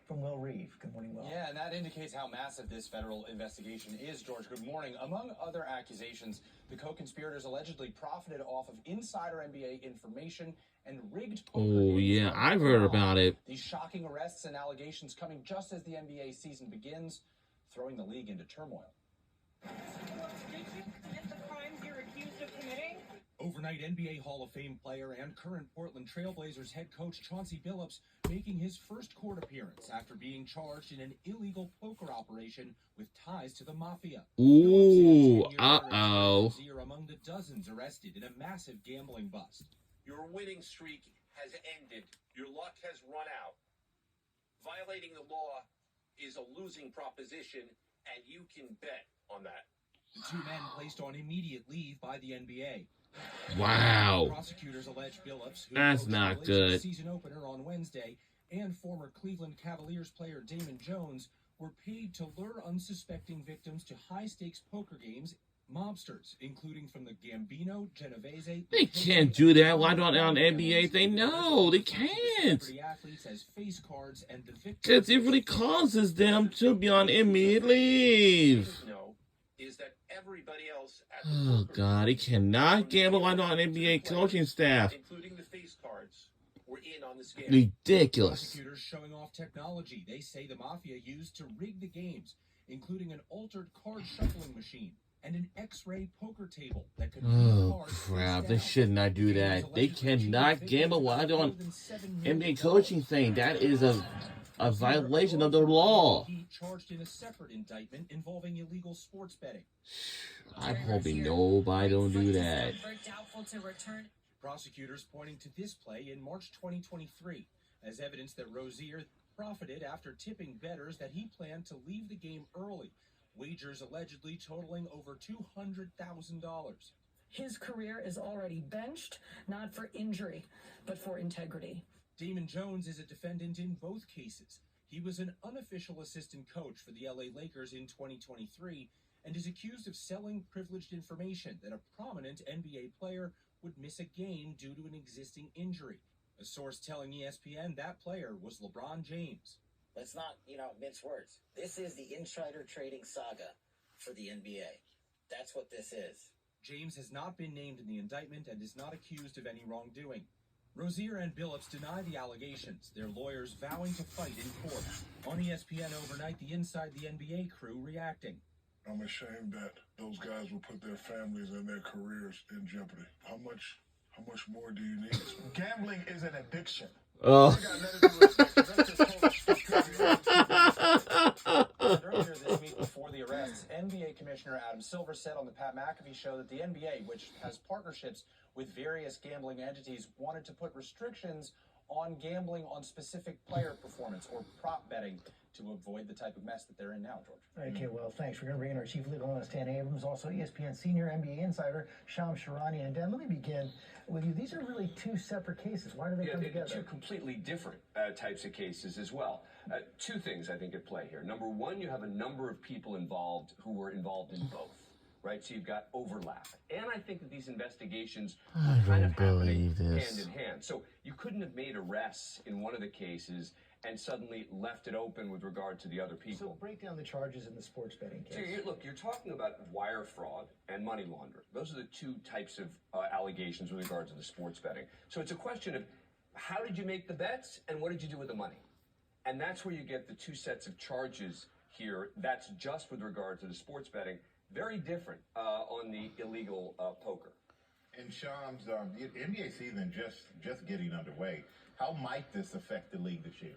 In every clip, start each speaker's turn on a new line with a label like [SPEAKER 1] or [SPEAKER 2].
[SPEAKER 1] From Will Reeve. Good morning, Will.
[SPEAKER 2] Yeah, and that indicates how massive this federal investigation is, George. Good morning. Among other accusations, the co-conspirators allegedly profited off of insider NBA information and rigged poker
[SPEAKER 3] Oh,
[SPEAKER 2] games.
[SPEAKER 3] yeah, I've heard about it.
[SPEAKER 2] These shocking arrests and allegations coming just as the NBA season begins, throwing the league into turmoil. Overnight NBA Hall of Fame player and current Portland Trailblazers head coach Chauncey Billups making his first court appearance after being charged in an illegal poker operation with ties to the mafia.
[SPEAKER 3] Ooh, uh-oh.
[SPEAKER 2] You're among the dozens arrested in a massive gambling bust.
[SPEAKER 4] Your winning streak has ended. Your luck has run out. Violating the law is a losing proposition, and you can bet on that.
[SPEAKER 2] The two men placed on immediate leave by the NBA.
[SPEAKER 3] Wow.
[SPEAKER 2] Prosecutors allege Billups, who
[SPEAKER 3] That's
[SPEAKER 2] coached
[SPEAKER 3] not
[SPEAKER 2] the
[SPEAKER 3] good.
[SPEAKER 2] Blazers season opener on Wednesday, and former Cleveland Cavaliers player Damon Jones were paid to lure unsuspecting victims to high-stakes poker games. Mobsters, including from the Gambino, Genovese.
[SPEAKER 3] They can't do that. Why don't on NBA? They know they can't.
[SPEAKER 2] Athletes as face cards and the victims.
[SPEAKER 3] Because it really causes them to be on immediate leave.
[SPEAKER 4] No, is that everybody else at
[SPEAKER 3] Oh,
[SPEAKER 4] the poker
[SPEAKER 3] God. He cannot gamble on NBA coaching staff.
[SPEAKER 4] including the face cards, were in on the scam.
[SPEAKER 3] Ridiculous.
[SPEAKER 2] Prosecutors showing off technology they say the mafia used to rig the games, including an altered card shuffling machine and an X-ray poker table that could
[SPEAKER 3] Oh, crap. They should not do that. They cannot gamble while they're on NBA coaching thing. That is a violation of the law.
[SPEAKER 2] He charged in a separate indictment involving illegal sports betting.
[SPEAKER 3] I'm hoping nobody don't do that.
[SPEAKER 2] Prosecutors pointing to this play in March 2023 as evidence that Rozier profited after tipping bettors that he planned to leave the game early. Wagers allegedly totaling over $200,000.
[SPEAKER 5] His career is already benched, not for injury, but for integrity.
[SPEAKER 2] Damon Jones is a defendant in both cases. He was an unofficial assistant coach for the LA Lakers in 2023 and is accused of selling privileged information that a prominent NBA player would miss a game due to an existing injury. A source telling ESPN that player was LeBron James.
[SPEAKER 6] Let's not, mince words. This is the insider trading saga for the NBA. That's what this is.
[SPEAKER 2] James has not been named in the indictment and is not accused of any wrongdoing. Rozier and Billups deny the allegations, their lawyers vowing to fight in court. On ESPN overnight, the Inside the NBA crew reacting.
[SPEAKER 7] I'm ashamed that those guys will put their families and their careers in jeopardy. How much more do you need?
[SPEAKER 8] Gambling is an addiction.
[SPEAKER 3] Oh.
[SPEAKER 2] Earlier this week, before the arrests, NBA Commissioner Adam Silver said on the Pat McAfee show that the NBA, which has partnerships with various gambling entities, wanted to put restrictions on gambling on specific player performance or prop betting to avoid the type of mess that they're in now, George.
[SPEAKER 1] Okay, well, thanks. We're going to bring in our chief legal analyst, Dan Abrams, also ESPN senior NBA insider, Shams Charania. And Dan, let me begin with you. These are really two separate cases. Why do they come together?
[SPEAKER 9] Two completely different types of cases as well. Two things I think at play here. Number one, you have a number of people involved who were involved in both, right? So you've got overlap. And I think that these investigations were kind of happening hand in hand. So you couldn't have made arrests in one of the cases and suddenly left it open with regard to the other people.
[SPEAKER 1] So break down the charges in the sports betting case.
[SPEAKER 9] So you're talking about wire fraud and money laundering. Those are the two types of allegations with regard to the sports betting. So it's a question of how did you make the bets and what did you do with the money? And that's where you get the two sets of charges here. That's just with regard to the sports betting. Very different on the illegal poker.
[SPEAKER 8] And Shams, the NBA season just getting underway. How might this affect the league this year?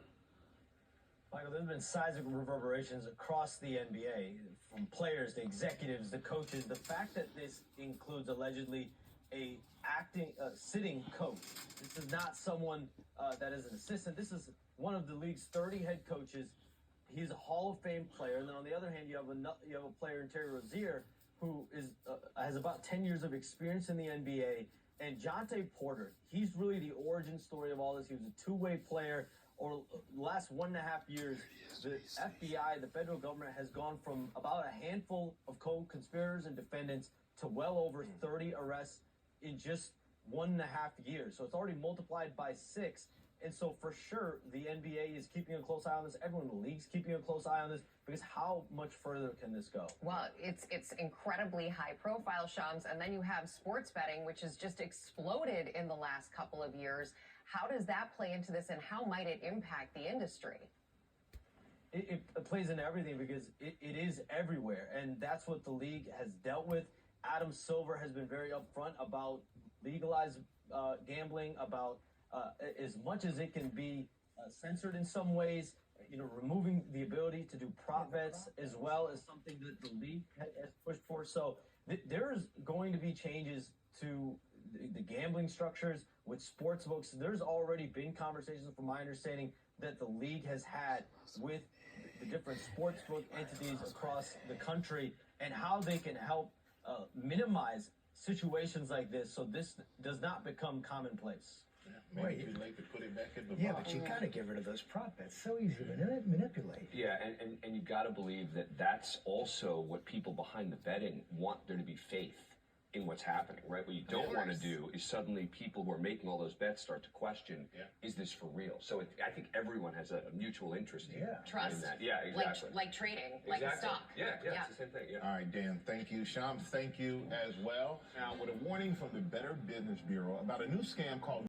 [SPEAKER 10] Michael, there's been seismic reverberations across the NBA, from players, the executives, the coaches. The fact that this includes allegedly a sitting coach. This is not someone that is an assistant. This is one of the league's 30 head coaches. He's a Hall of Fame player. And then on the other hand, you have a player in Terry Rozier who has about 10 years of experience in the NBA. And Jontay Porter, he's really the origin story of all this. He was a two-way player. Over the last 1.5 years, the FBI, the federal government, has gone from about a handful of co-conspirators and defendants to well over 30 arrests in just 1.5 years. So it's already multiplied by 6. And so for sure, the NBA is keeping a close eye on this. Everyone in the league's keeping a close eye on this because how much further can this go?
[SPEAKER 11] Well, it's incredibly high profile, Shams, and then you have sports betting, which has just exploded in the last couple of years. How does that play into this, and how might it impact the industry?
[SPEAKER 10] It plays into everything because it is everywhere, and that's what the league has dealt with. Adam Silver has been very upfront about legalized gambling, about as much as it can be censored in some ways, removing the ability to do prop bets as well as something that the league has pushed for. So there's going to be changes to the gambling structures with sports books. There's already been conversations, from my understanding, that the league has had with the different sports book entities across the country and how they can help minimize situations like this so this does not become commonplace.
[SPEAKER 8] Maybe too late to put it back in the
[SPEAKER 1] Yeah,
[SPEAKER 8] box.
[SPEAKER 1] but you got to get rid of those prop bets. So easy to manipulate.
[SPEAKER 9] Yeah, and you've got to believe that that's also what people behind the betting want there to be faith in what's happening, right? What you don't want to do is suddenly people who are making all those bets start to question, is this for real? So I think everyone has a mutual interest in
[SPEAKER 11] Trust.
[SPEAKER 9] that. Yeah, exactly.
[SPEAKER 11] Like trading, like a stock.
[SPEAKER 9] Yeah, it's the same thing. Yeah.
[SPEAKER 8] All right, Dan, thank you. Shams, thank you as well. Now, with a warning from the Better Business Bureau about a new scam called